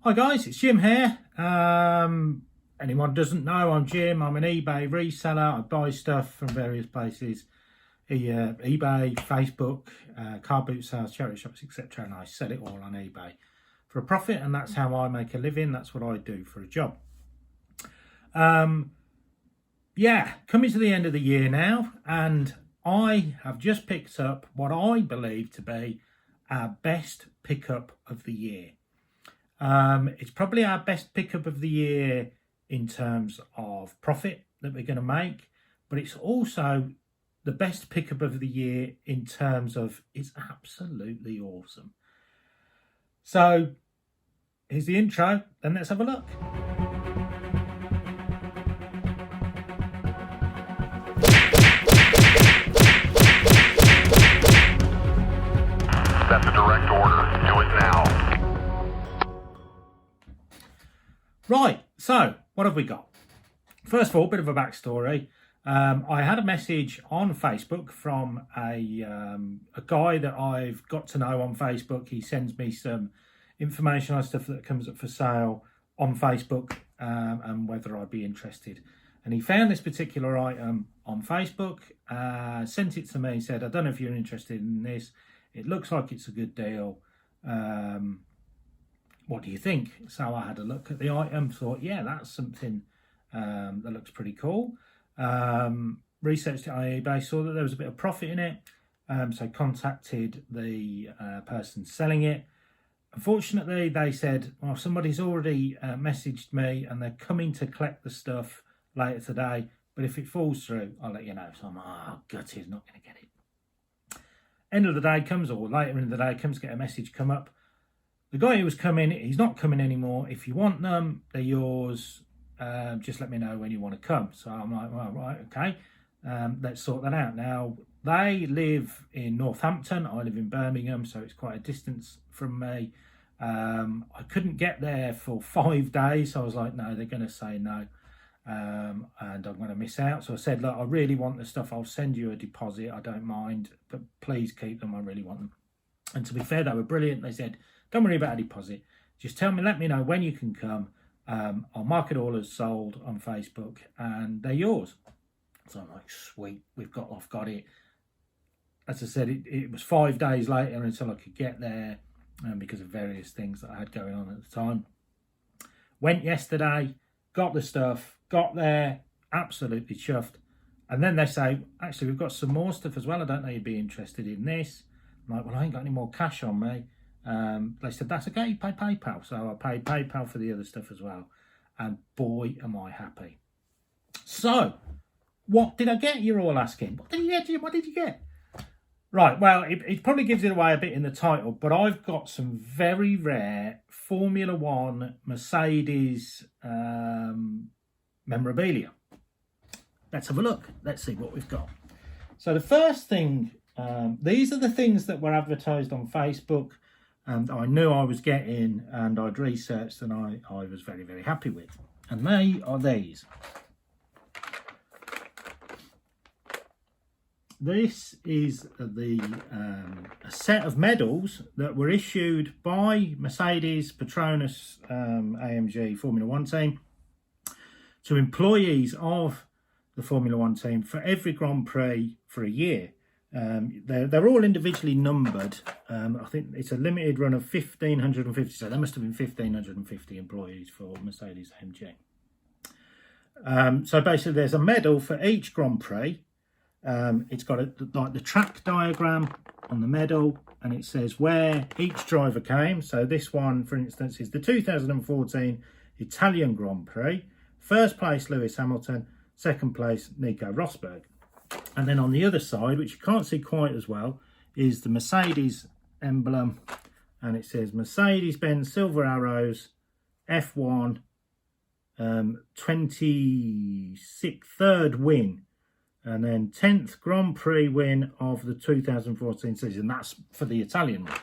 Hi guys, it's Jim here. Anyone doesn't know, I'm Jim. I'm an eBay reseller. I buy stuff from various places, eBay, Facebook, car boot sales, charity shops, etc. And I sell it all on eBay for a profit, and that's how I make a living. That's what I do for a job. Yeah, coming to the end of the year now, and I have just picked up what I believe to be our best pickup of the year. It's probably our best pickup of the year in terms of profit that we're going to make, but it's also the best pickup of the year in terms of it's absolutely awesome. So here's the intro, and let's have a look. That's a direct order. Do it now. Right, so what have we got? First of all, a bit of a backstory. I had a message on Facebook from a guy that I've got to know on Facebook. He sends me some information on stuff that comes up for sale on Facebook and whether I'd be interested. And he found this particular item on Facebook, sent it to me, said, I don't know if you're interested in this. It looks like it's a good deal. What do you think? So I had a look at the item, thought, yeah, that's something that looks pretty cool. Researched it on eBay, saw that there was a bit of profit in it. So contacted the person selling it. Unfortunately, they said, well, somebody's already messaged me and they're coming to collect the stuff later today. But if it falls through, I'll let you know. So I'm like, gutted, not going to get it. End of the day comes, or later in the day comes, get a message come up. The guy who was coming, he's not coming anymore. If you want them, they're yours. Just let me know when you want to come. So I'm like, well, right, okay. Let's sort that out. Now, they live in Northampton. I live in Birmingham, so it's quite a distance from me. I couldn't get there for 5 days. So I was like, no, they're going to say no. And I'm going to miss out. So I said, look, I really want the stuff. I'll send you a deposit. I don't mind, but please keep them. I really want them. And to be fair, they were brilliant. They said, don't worry about a deposit. Just let me know when you can come. I'll mark it all as sold on Facebook and they're yours. So I'm like, sweet, I've got it. As I said, it was 5 days later until I could get there because of various things that I had going on at the time. Went yesterday, got the stuff, got there, absolutely chuffed. And then they say, actually, we've got some more stuff as well. I don't know you'd be interested in this. I'm like, well, I ain't got any more cash on me. They said, that's okay, you pay PayPal. So I paid PayPal for the other stuff as well. And boy, am I happy. So, what did I get? You're all asking. What did you get, Jim? What did you get? Right, well, it probably gives it away a bit in the title, but I've got some very rare Formula One Mercedes memorabilia. Let's have a look. Let's see what we've got. So the first thing, these are the things that were advertised on Facebook. And I knew I was getting, and I'd researched, and I was very, very happy with. And they are these. This is a set of medals that were issued by Mercedes Petronas AMG Formula One team to employees of the Formula One team for every Grand Prix for a year. They're all individually numbered. I think it's a limited run of 1,550, so there must have been 1,550 employees for Mercedes AMG. So basically there's a medal for each Grand Prix. It's got like the track diagram on the medal, and it says where each driver came. So this one, for instance, is the 2014 Italian Grand Prix. First place, Lewis Hamilton. Second place, Nico Rosberg. And then on the other side, which you can't see quite as well, is the Mercedes emblem. And it says Mercedes-Benz Silver Arrows F1 26th, third win. And then 10th Grand Prix win of the 2014 season. That's for the Italian one.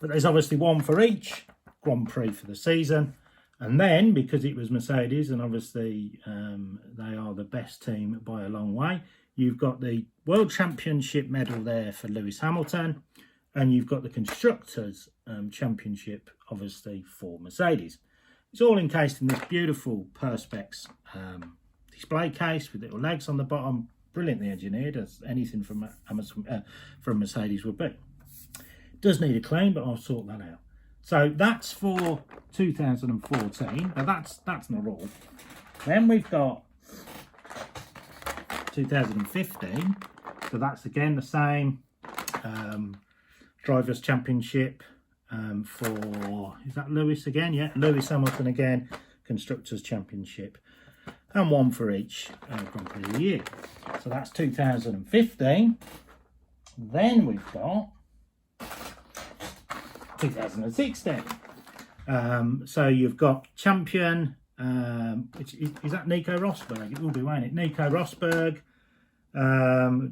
But there's obviously one for each Grand Prix for the season. And then, because it was Mercedes, and obviously they are the best team by a long way, you've got the World Championship medal there for Lewis Hamilton, and you've got the Constructors Championship, obviously for Mercedes. It's all encased in this beautiful Perspex display case with little legs on the bottom, brilliantly engineered, as anything from Mercedes would be. It does need a clean, but I'll sort that out. So that's for 2014, but that's not all. Then we've got 2015, so that's again the same Drivers' Championship for, is that Lewis again? Yeah, Lewis Hamilton again, Constructors' Championship, and one for each Grand Prix of the year. So that's 2015. Then we've got 2016. So you've got champion, which is that Nico Rosberg? It will be, won't it? Nico Rosberg,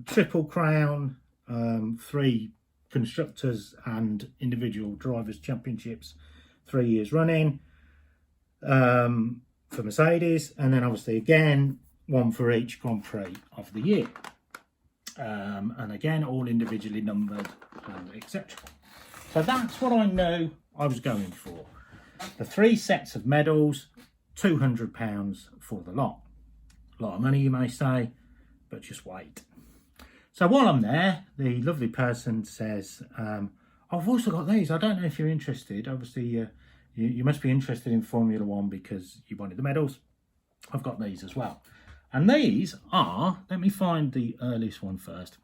Triple Crown, 3 constructors and individual drivers championships 3 years running for Mercedes, and then obviously again one for each Grand Prix of the year, and again all individually numbered, etc. So that's what I knew I was going for. The 3 sets of medals, £200 for the lot. A lot of money, you may say, but just wait. So while I'm there, the lovely person says, I've also got these. I don't know if you're interested. Obviously, you must be interested in Formula One because you wanted the medals. I've got these as well. And these are, let me find the earliest one first.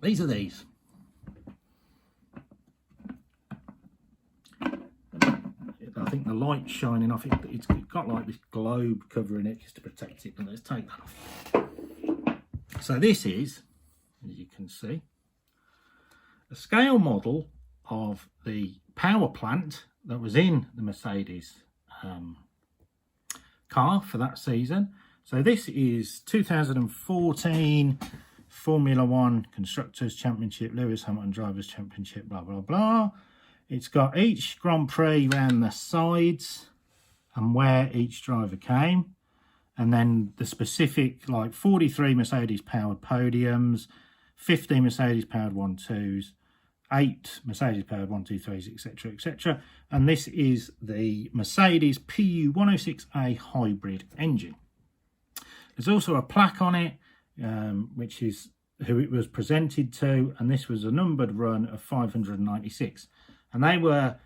These are these. I think the light's shining off it. It's got like this globe covering it just to protect it. But let's take that off. So this is, as you can see, a scale model of the power plant that was in the Mercedes car for that season. So this is 2014 Formula One Constructors Championship, Lewis Hamilton Drivers Championship, blah, blah, blah. It's got each Grand Prix around the sides and where each driver came. And then the specific, like 43 Mercedes powered podiums, 15 Mercedes powered 1-2s, 8 Mercedes powered 1-2-3s, etc., etc. And this is the Mercedes PU106A hybrid engine. There's also a plaque on it, which is who it was presented to, and this was a numbered run of 596. And they were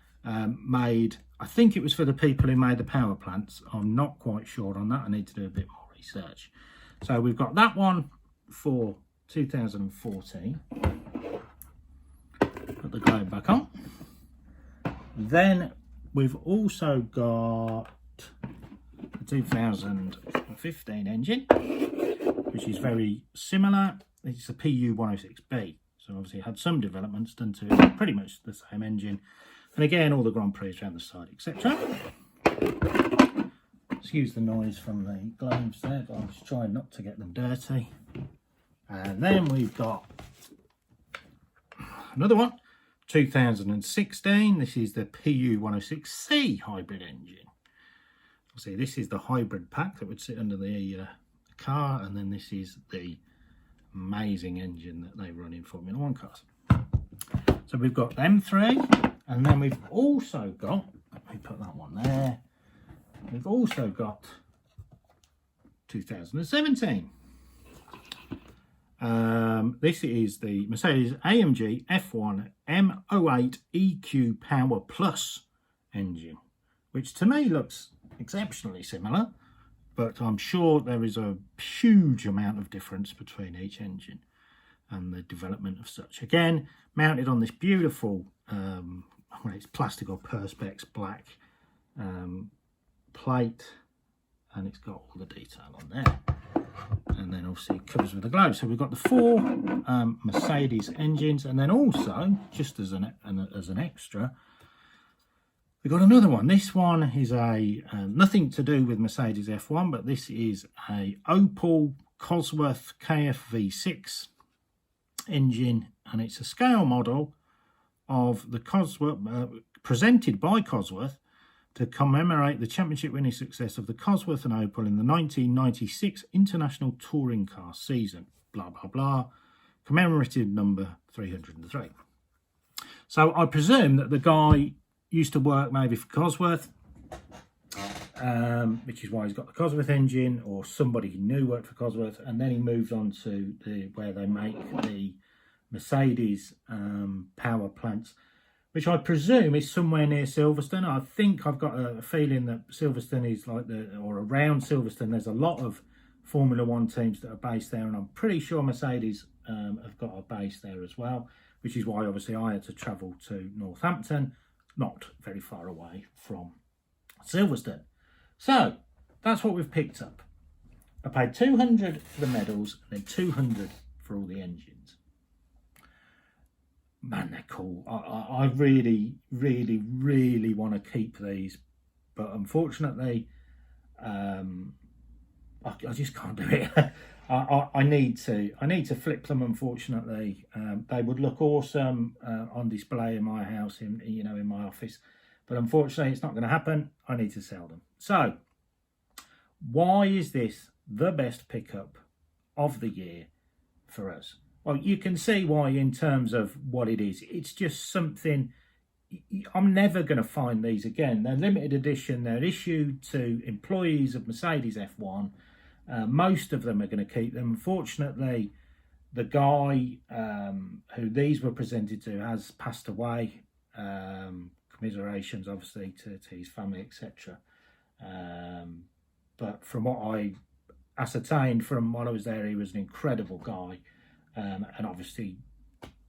made, I think it was for the people who made the power plants. I'm not quite sure on that. I need to do a bit more research. So we've got that one for 2014. Put the globe back on. Then we've also got the 2015 engine, which is very similar. It's a PU106B. So obviously it had some developments done to it, pretty much the same engine. And again, all the Grand Prix around the side, etc. Excuse the noise from the globes there, but I was trying not to get them dirty. And then we've got another one, 2016. This is the PU106C hybrid engine. See, this is the hybrid pack that would sit under the car, and then this is the amazing engine that they run in Formula One cars. So we've got them 3, and then we've also got, let me put that one there, we've also got 2017. This is the Mercedes AMG F1 M08 EQ Power Plus engine, which to me looks exceptionally similar, but I'm sure there is a huge amount of difference between each engine and the development of such. Again, mounted on this beautiful, well, it's plastic or Perspex black plate, and it's got all the detail on there. And then obviously it covers with a globe. So we've got the 4 Mercedes engines, and then also, just as an extra, we've got another one. This one is a nothing to do with Mercedes F1, but this is a Opel Cosworth KFV6 engine, and it's a scale model of the Cosworth, presented by Cosworth to commemorate the championship winning success of the Cosworth and Opel in the 1996 International Touring Car season. Blah, blah, blah. Commemorative number 303. So I presume that the guy used to work maybe for Cosworth, which is why he's got the Cosworth engine, or somebody he knew worked for Cosworth, and then he moved on to where they make the Mercedes power plants, which I presume is somewhere near Silverstone. I think I've got a feeling that Silverstone is like or around Silverstone, there's a lot of Formula One teams that are based there, and I'm pretty sure Mercedes have got a base there as well, which is why obviously I had to travel to Northampton, not very far away from Silverstone. So that's what we've picked up. I paid 200 for the medals and then 200 for all the engines. Man, they're cool. I really, really, really want to keep these, but unfortunately, I just can't do it. I need to flip them. Unfortunately, they would look awesome on display in my house, in my office, but unfortunately, it's not going to happen. I need to sell them. So, why is this the best pickup of the year for us? Well, you can see why in terms of what it is. It's just something. I'm never going to find these again. They're limited edition. They're issued to employees of Mercedes F1. Most of them are going to keep them. Unfortunately, the guy who these were presented to has passed away. Commiserations, obviously, to his family, etc. But from what I ascertained from while I was there, he was an incredible guy. And obviously,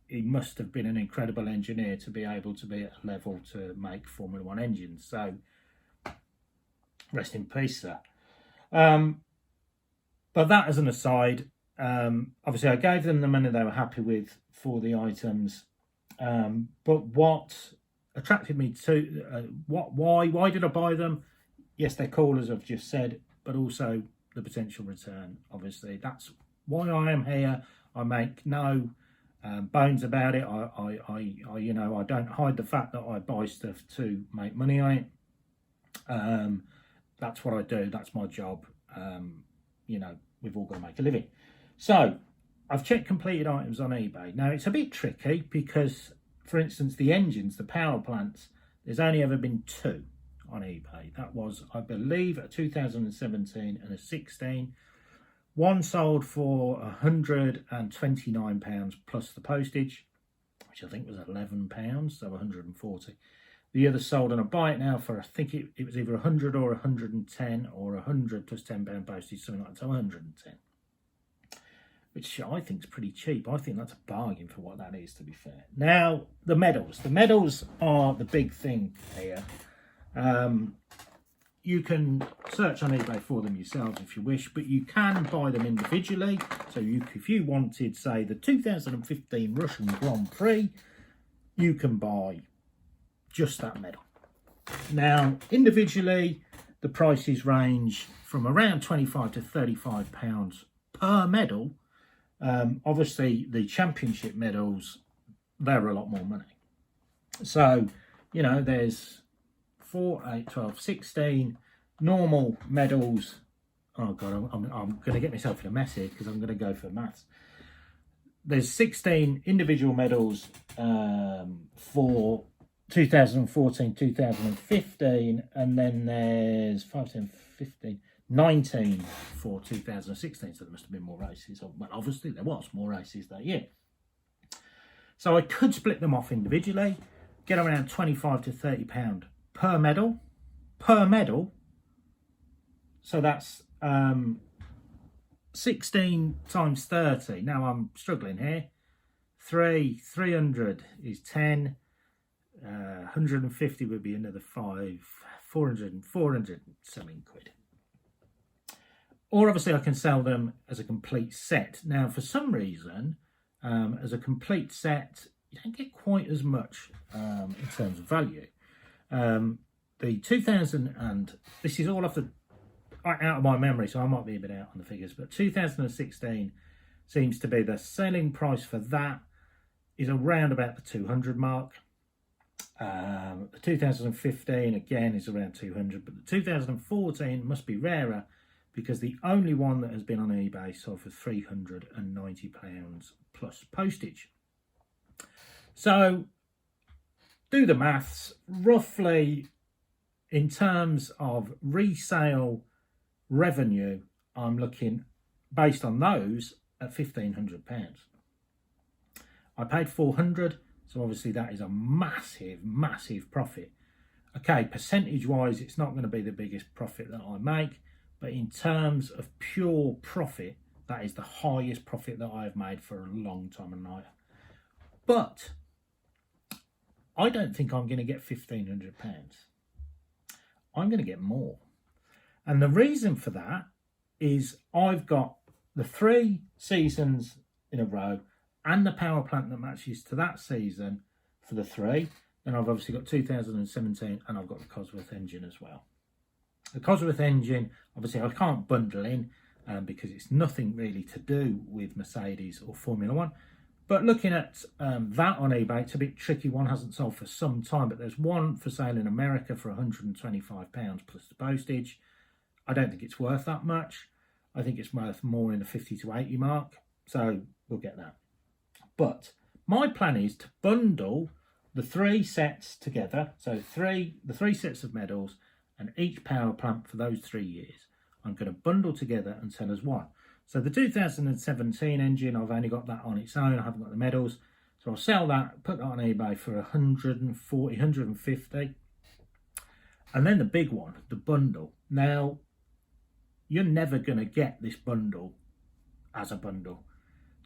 he must have been an incredible engineer to be able to be at a level to make Formula One engines. So, rest in peace, sir. But that as an aside, obviously I gave them the money they were happy with for the items. But what attracted me to why did I buy them? Yes, they're cool, as I've just said, but also the potential return. Obviously, that's why I am here. I make no bones about it. I don't hide the fact that I buy stuff to make money on it. That's what I do. That's my job. We've all got to make a living. So I've checked completed items on eBay. Now it's a bit tricky because, for instance, the engines, the power plants, there's only ever been 2 on eBay. That was, I believe, a 2017 and a 16. One sold for £129 plus the postage, which I think was £11, so 140. The other sold on a buy it now for, I think it was either 100 or 110 or 100 plus £10 postage, something like that, so 110. Which I think is pretty cheap. I think that's a bargain for what that is, to be fair. Now, the medals. The medals are the big thing here. You can search on eBay for them yourselves if you wish, but you can buy them individually. So if you wanted, say, the 2015 Russian Grand Prix, you can buy just that medal. Now, individually, the prices range from around £25 to £35 per medal. Obviously, the championship medals, they're a lot more money. So, there's 4, 8, 12, 16 normal medals. Oh, God, I'm going to get myself in a mess here because I'm going to go for maths. There's 16 individual medals for 2014, 2015, and then there's 5, 10, 15, 19 for 2016, so there must have been more races. Well, obviously there was more races that year. So I could split them off individually, get around £25 to £30 per medal. So that's 16 times 30. Now I'm struggling here. 300 is 10. 150 would be another 5. 400 something quid. Or obviously I can sell them as a complete set. Now, for some reason, as a complete set, you don't get quite as much in terms of value. The 2000, and this is all out of my memory, so I might be a bit out on the figures, but 2016 seems to be the selling price for that is around about the 200 mark. The 2015 again is around 200, but the 2014 must be rarer because the only one that has been on eBay sold for £390 plus postage. So do the maths. Roughly, in terms of resale revenue, I'm looking, based on those, at £1,500. I paid 400, so obviously that is a massive profit. Okay, percentage wise, it's not going to be the biggest profit that I make, but in terms of pure profit, that is the highest profit that I've made for a long time and night. But I don't think I'm going to get £1,500. I'm going to get more. And the reason for that is I've got the 3 seasons in a row and the power plant that matches to that season for the 3. Then I've obviously got 2017 and I've got the Cosworth engine as well. The Cosworth engine, obviously I can't bundle in because it's nothing really to do with Mercedes or Formula One. But looking at that on eBay, it's a bit tricky. One hasn't sold for some time, but there's one for sale in America for £125 plus the postage. I don't think it's worth that much. I think it's worth more in the 50 to 80 mark. So we'll get that. But my plan is to bundle the 3 sets together. So the 3 sets of medals and each power plant for those 3 years. I'm going to bundle together and sell as one. So the 2017 engine, I've only got that on its own. I haven't got the medals. So I'll sell that, put that on eBay for 140, 150. And then the big one, the bundle. Now, you're never going to get this bundle as a bundle.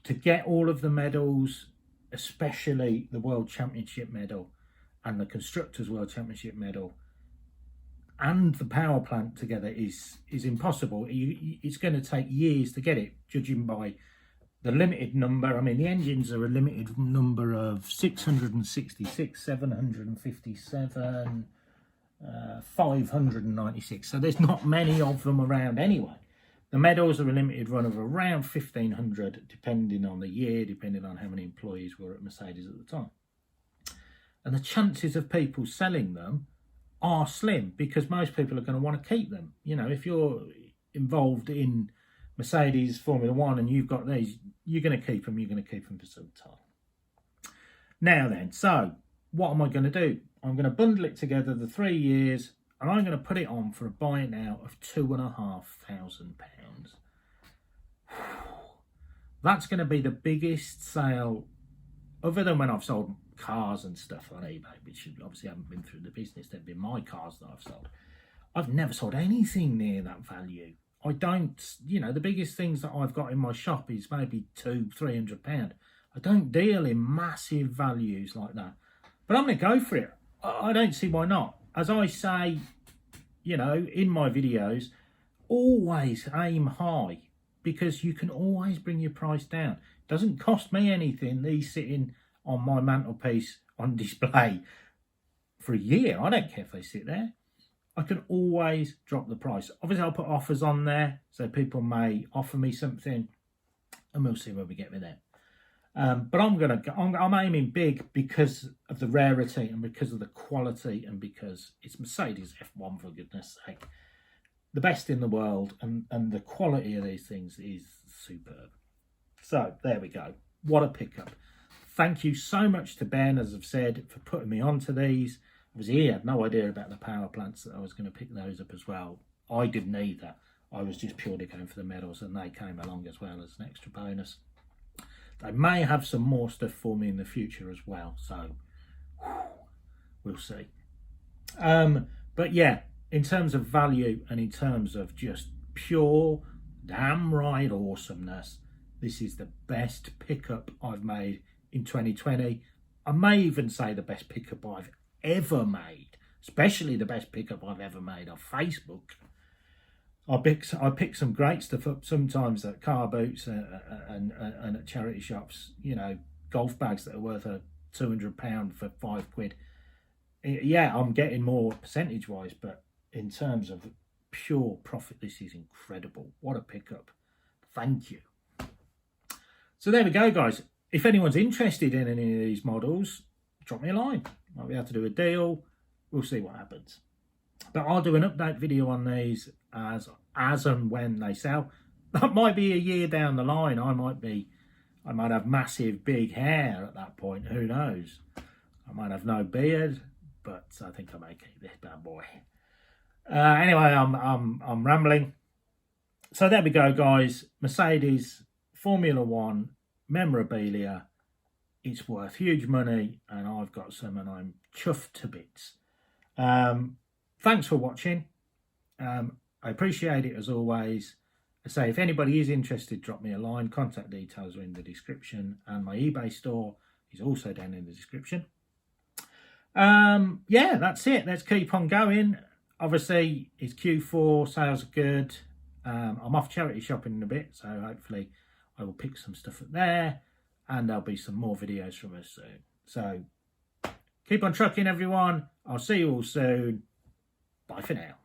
To get all of the medals, especially the World Championship medal and the Constructors World Championship medal and the power plant together is impossible. It's going to take years to get it, judging by the limited number. I mean, the engines are a limited number of 666, 757, 596. So there's not many of them around anyway. The medals are a limited run of around 1,500, depending on the year, depending on how many employees were at Mercedes at the time. And the chances of people selling them are slim because most people are going to want to keep them. You know, if you're involved in Mercedes Formula One and you've got these, you're going to keep them. You're going to keep them for some time. Now then, so what am I going to do? I'm going to bundle it together, the 3 years, and I'm going to put it on for a buy now of £2,500. That's going to be the biggest sale, other than when I've sold cars and stuff on eBay, which obviously haven't been through the business. They've been my cars that I've sold. I've never sold anything near that value. I don't, you know, the biggest things that I've got in my shop is maybe £200-300. I don't deal in massive values like that. But I'm going to go for it. I don't see why not. As I say, you know, in my videos, always aim high because you can always bring your price down. It doesn't cost me anything, these sitting on my mantelpiece on display for a year. I don't care if they sit there. I can always drop the price. Obviously, I'll put offers on there so people may offer me something and we'll see where we get with it. But I'm aiming big because of the rarity and because of the quality and because it's Mercedes F1, for goodness sake. The best in the world, and the quality of these things is superb. So there we go. What a pickup. Thank you so much to Ben, as I've said, for putting me onto these. Obviously, he had no idea about the power plants that I was going to pick those up as well. I didn't either. I was just purely going for the medals and they came along as well as an extra bonus. They may have some more stuff for me in the future as well, so we'll see. But yeah, in terms of value and in terms of just pure damn right awesomeness, this is the best pickup I've made in 2020. I may even say the best pickup I've ever made, especially the best pickup I've ever made on Facebook. I pick some great stuff up sometimes at car boots and at charity shops, you know, golf bags that are worth £200 for £5. Yeah, I'm getting more percentage wise, but in terms of pure profit, this is incredible. What a pickup. Thank you. So there we go, guys. If anyone's interested in any of these models, drop me a line. Might be able to do a deal. We'll see what happens. But I'll do an update video on these as and when they sell. That might be a year down the line. I might have massive big hair at that point. Who knows? I might have no beard, but I think I may keep this bad boy. Anyway, I'm rambling. So there we go, guys. Mercedes Formula One memorabilia. It's worth huge money, and I've got some, and I'm chuffed to bits. Thanks for watching. I appreciate it as always. I say, if anybody is interested, drop me a line. Contact details are in the description, and my eBay store is also down in the description. Yeah, that's it. Let's keep on going. Obviously, it's Q4, sales are good. I'm off charity shopping in a bit, so hopefully I will pick some stuff up there, and there'll be some more videos from us soon. So keep on trucking, everyone. I'll see you all soon. Bye for now.